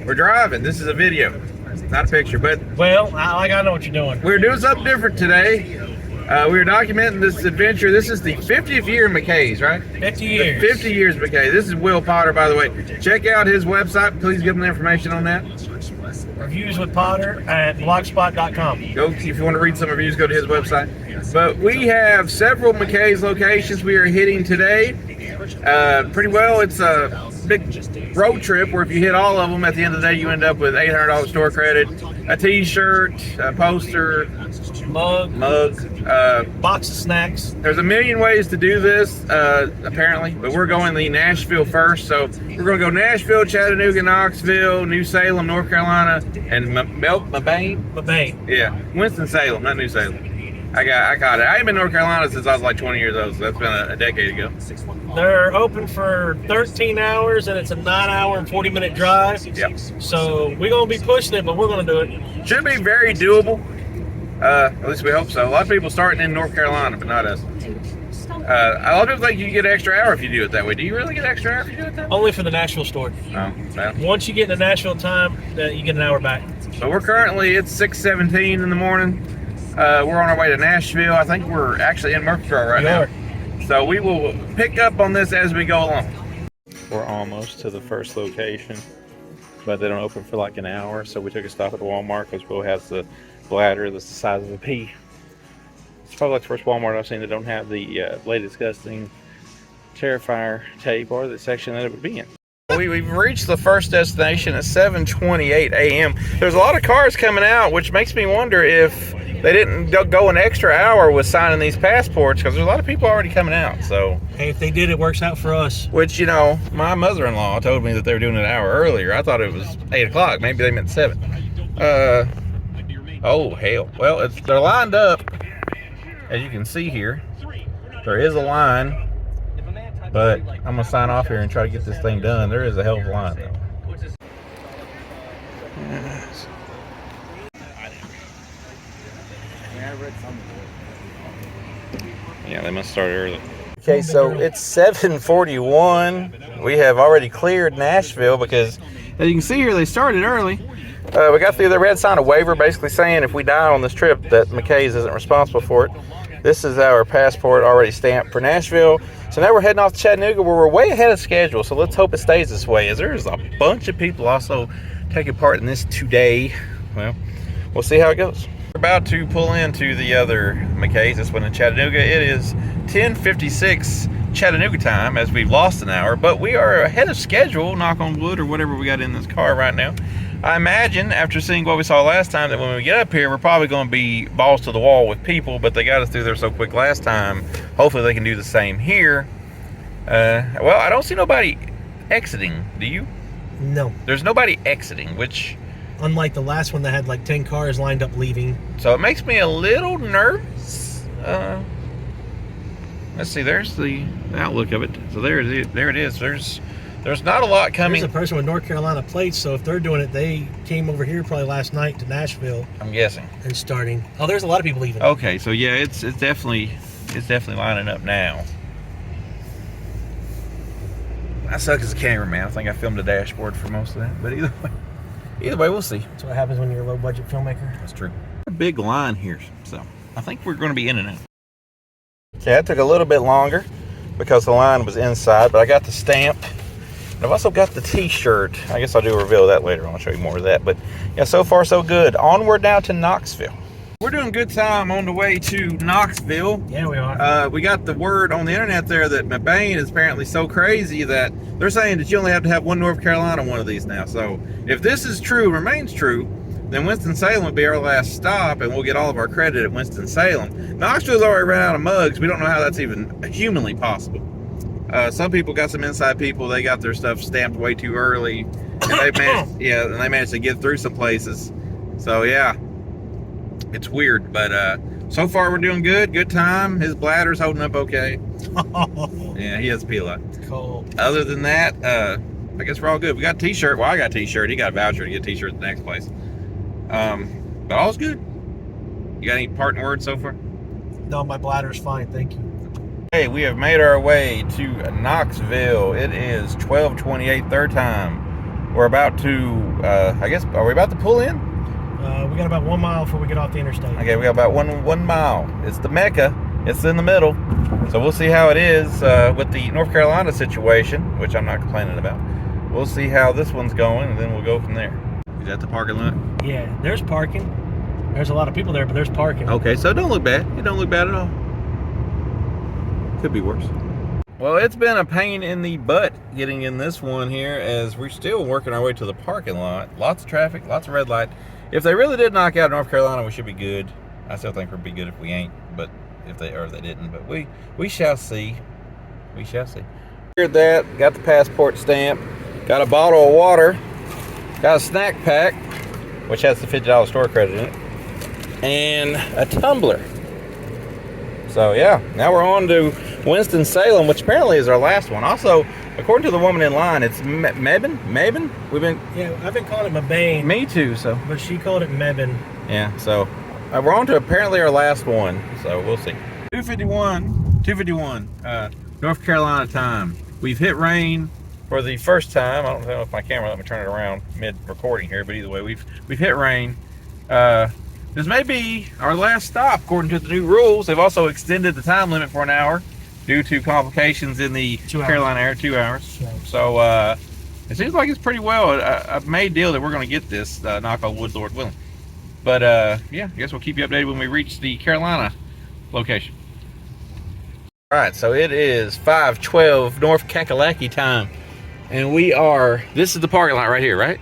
We're driving. This is a video, not a picture. But well, I know what you're doing. We're doing something different today. We were documenting this adventure. This is the 50th year of McKay's, right? 50 years. 50 years of McKay's. This is Will Potter, by the way. Check out his website. Please give him the information on that. Reviews with Potter at blogspot.com. Go, if you want to read some reviews, go to his website. But we have several McKay's locations we are hitting today. Pretty well, it's a big road trip where if you hit all of them, at the end of the day, you end up with $800 store credit, a t-shirt, a poster, mug, box of snacks. There's a million ways to do this, apparently, but we're going the Nashville first. So we're going to go Nashville, Chattanooga, Knoxville, New Salem, North Carolina, and Mckays. Yeah, Winston-Salem, not New Salem. I got it. I ain't been in North Carolina since I was like 20 years old, so that's been a decade ago. They're open for 13 hours, and it's a 9-hour and 40-minute drive. Yep. So we're going to be pushing it, but we're going to do it. Should be very doable. At least we hope so. A lot of people starting in North Carolina, but not us. A lot of people think you get an extra hour if you do it that way. Do you really get an extra hour if you do it that way? Only for the Nashville store. Oh, well. Once you get in the Nashville time, you get an hour back. So we're currently, it's 6:17 in the morning. We're on our way to Nashville. I think we're actually in Murfreesboro right now. So we will pick up on this as we go along. We're almost to the first location, but they don't open for like an hour. So we took a stop at Walmart because Will has the bladder that's the size of a pea. It's probably like the first Walmart I've seen that don't have the Blade Disgusting Terrifier tape or the section that it would be in. We've reached the first destination at 7:28 a.m. There's a lot of cars coming out, which makes me wonder if they didn't go an extra hour with signing these passports, because there's a lot of people already coming out. So hey, if they did, it works out for us. Which, you know, my mother-in-law told me that they were doing it an hour earlier. I thought it was 8 o'clock. Maybe they meant 7. Oh, hell. Well, they're lined up, as you can see here. There is a line, but I'm going to sign off here and try to get this thing done. There is a hell of a line, though. Yes. Yeah, they must start early. Okay, so it's 7:41. We have already cleared Nashville because, as you can see here, they started early. We got through there. We had to sign a waiver basically saying if we die on this trip that McKay's isn't responsible for it. This is our passport already stamped for Nashville. So now we're heading off to Chattanooga, where we're way ahead of schedule. So let's hope it stays this way, as there's a bunch of people also taking part in this today. Well, we'll see how it goes. We're about to pull into the other McKay's. This one in Chattanooga. It is 10:56 Chattanooga time, as we've lost an hour, but we are ahead of schedule, knock on wood, or whatever we got in this car right now. I imagine, after seeing what we saw last time, that when we get up here, we're probably going to be balls to the wall with people, but they got us through there so quick last time. Hopefully they can do the same here. Well, I don't see nobody exiting. Do you? No. There's nobody exiting, which... Unlike the last one that had like 10 cars lined up leaving. So it makes me a little nervous. Let's see, there's the outlook of it. So there it is. There's not a lot coming. There's a person with North Carolina plates, so if they're doing it, they came over here probably last night to Nashville. I'm guessing. And starting. Oh, there's a lot of people leaving. Okay, so yeah, it's definitely lining up now. I suck as a cameraman. I think I filmed the dashboard for most of that, but either way, we'll see. That's what happens when you're a low budget filmmaker. That's true. A big line here, so I think we're going to be in and out. Okay, that took a little bit longer because the line was inside, but I got the stamp. And I've also got the t-shirt. I guess I'll do a reveal of that later. I'll show you more of that. But yeah, so far so good. Onward now to Knoxville. We're doing good time on the way to Knoxville. Yeah, we are. We got the word on the internet there that McBain is apparently so crazy that they're saying that you only have to have one North Carolina one of these now. So if this is true, remains true, then Winston-Salem would be our last stop, and we'll get all of our credit at Winston-Salem. Knoxville's already ran out of mugs. We don't know how that's even humanly possible. Some people got some inside people. They got their stuff stamped way too early, and they managed to get through some places. So yeah, it's weird, but so far we're doing good. Good time. His bladder's holding up okay. Yeah, he has to pee a lot. Cold. Other than that, I guess we're all good. We got a t-shirt. Well, I got a t-shirt. He got a voucher to get a t-shirt at the next place. But all's good. You got any parting words so far? No, my bladder's fine. Thank you. Hey, we have made our way to Knoxville. It is 12:28, third time. We're about to, I guess, are we about to pull in? We got about 1 mile before we get off the interstate. Okay, we got about one mile. It's the Mecca. It's in the middle. So we'll see how it is with the North Carolina situation, which I'm not complaining about. We'll see how this one's going, and then we'll go from there. Is that the parking lot? Yeah, there's parking. There's a lot of people there, but there's parking. Okay, so it don't look bad. It don't look bad at all. Could be worse. Well, it's been a pain in the butt getting in this one here, as we're still working our way to the parking lot. Lots of traffic, lots of red light. If they really did knock out North Carolina, we should be good. I still think we'd be good if we ain't, but if they didn't. But we shall see. We shall see. Cleared that. Got the passport stamp. Got a bottle of water. Got a snack pack, which has the $50 store credit in it, and a tumbler. So yeah, now we're on to Winston-Salem, which apparently is our last one. Also, according to the woman in line, it's Mabin. I've been calling it Mabane. Me too. So, but she called it Mebin. Yeah. So we're on to apparently our last one. So we'll see. 251. North Carolina time. We've hit rain for the first time. I don't know if my camera let me turn it around mid-recording here, but either way, we've hit rain. This may be our last stop according to the new rules. They've also extended the time limit for an hour due to complications in the Carolina area, 2 hours. Right. So it seems like it's pretty well a made deal that we're going to get this, knock on wood, Lord willing. But yeah, I guess we'll keep you updated when we reach the Carolina location. All right, so it is 5:12 North Kakalaki time, and this is the parking lot right here, right?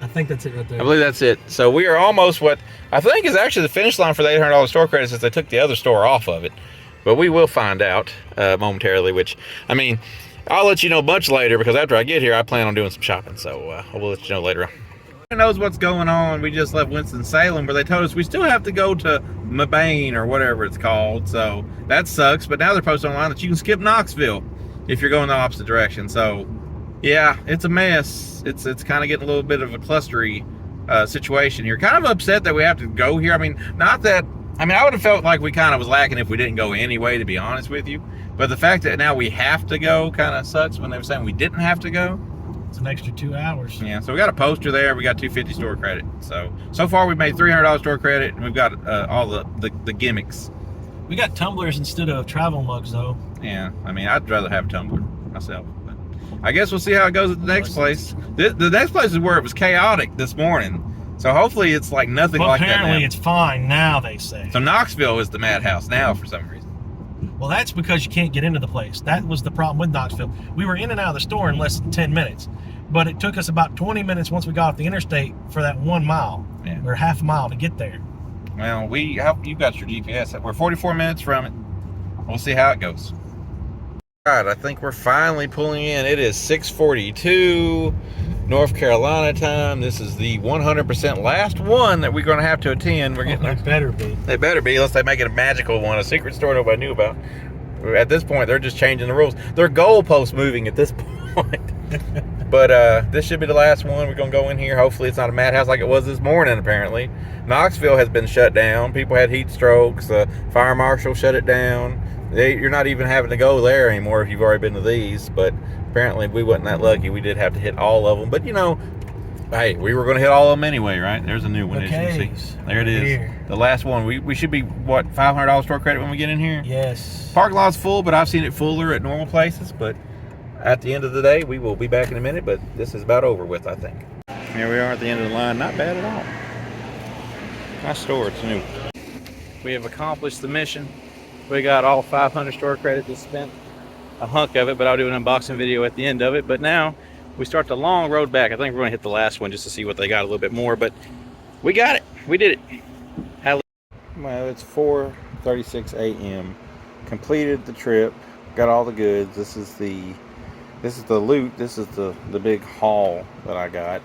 I think that's it right there. I believe that's it. So we are almost what I think is actually the finish line for the $800 store credit, since they took the other store off of it. But we will find out momentarily, which, I mean, I'll let you know much later, because after I get here, I plan on doing some shopping. So I will let you know later on. Who knows what's going on? We just left Winston-Salem, where they told us we still have to go to Mabane or whatever it's called. So that sucks. But now they're posting online that you can skip Knoxville if you're going the opposite direction. So yeah, it's a mess. It's kind of getting a little bit of a clustery situation here. Kind of upset that we have to go here. I mean, I would have felt like we kind of was lacking if we didn't go anyway, to be honest with you. But the fact that now we have to go kind of sucks when they were saying we didn't have to go. It's an extra 2 hours. Yeah, so we got a poster there. We got $250 store credit. So far we've made $300 store credit, and we've got all the gimmicks. We got tumblers instead of travel mugs, though. Yeah, I mean, I'd rather have a tumbler myself. But I guess we'll see how it goes at the next place. The next place is where it was chaotic this morning. So hopefully it's like nothing like that now. Apparently it's fine now, they say. So Knoxville is the madhouse now for some reason. Well, that's because you can't get into the place. That was the problem with Knoxville. We were in and out of the store in less than 10 minutes. But it took us about 20 minutes once we got off the interstate for that 1 mile, or half a mile to get there. Well, you got your GPS. We're 44 minutes from it. We'll see how it goes. All right, I think we're finally pulling in. It is 6:42 North Carolina time. This is the 100% last one that we're going to have to attend. We're getting. It better be. They better be, unless they make it a magical one, a secret store nobody knew about. At this point, they're just changing the rules. They're goalposts moving at this point. But this should be the last one. We're going to go in here. Hopefully it's not a madhouse like it was this morning, apparently. Knoxville has been shut down. People had heat strokes. The fire marshal shut it down. You're not even having to go there anymore if you've already been to these. But apparently we wasn't that lucky. We did have to hit all of them. But, you know, hey, we were going to hit all of them anyway, right? There's a new one, as you can see. There it is. Here. The last one. We should be, what, $500 store credit when we get in here? Yes. Parking lot's full, but I've seen it fuller at normal places. But at the end of the day, we will be back in a minute, but this is about over with, I think. Here we are at the end of the line. Not bad at all. Nice store. It's new. We have accomplished the mission. We got all 500 store credit. Just spent a hunk of it, but I'll do an unboxing video at the end of it. But now we start the long road back. I think we're going to hit the last one just to see what they got a little bit more, but we got it. We did it. Well, it's 4:36 a.m. Completed the trip. Got all the goods. This is the loot. This is the big haul that I got.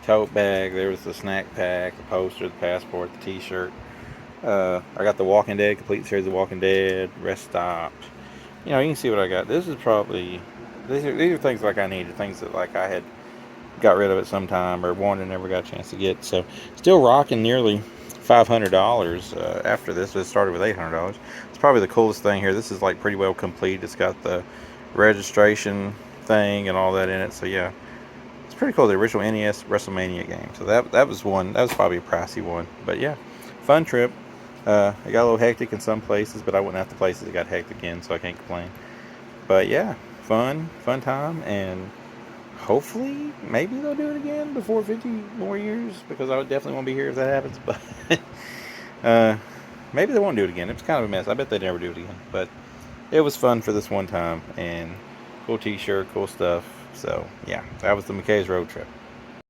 Tote bag. There was the snack pack, the poster, the passport, the t-shirt. I got the Walking Dead, complete series of Walking Dead, rest stopped. You know, you can see what I got. This is probably, these are things like I needed, things that like I had got rid of at some time or wanted and never got a chance to get. So still rocking nearly $500 after this. It started with $800. It's probably the coolest thing here. This is like pretty well complete. It's got the registration thing and all that in it. So yeah, it's pretty cool. The original NES WrestleMania game. So that was one. That was probably a pricey one. But yeah, fun trip. It got a little hectic in some places, but I went out to places that got hectic in, so I can't complain. But yeah, fun time, and hopefully maybe they'll do it again before 50 more years, because I would definitely want to be here if that happens. But maybe they won't do it again. It was kind of a mess. I bet they never do it again. But it was fun for this one time, and cool t-shirt, cool stuff. So yeah, that was the McKay's road trip.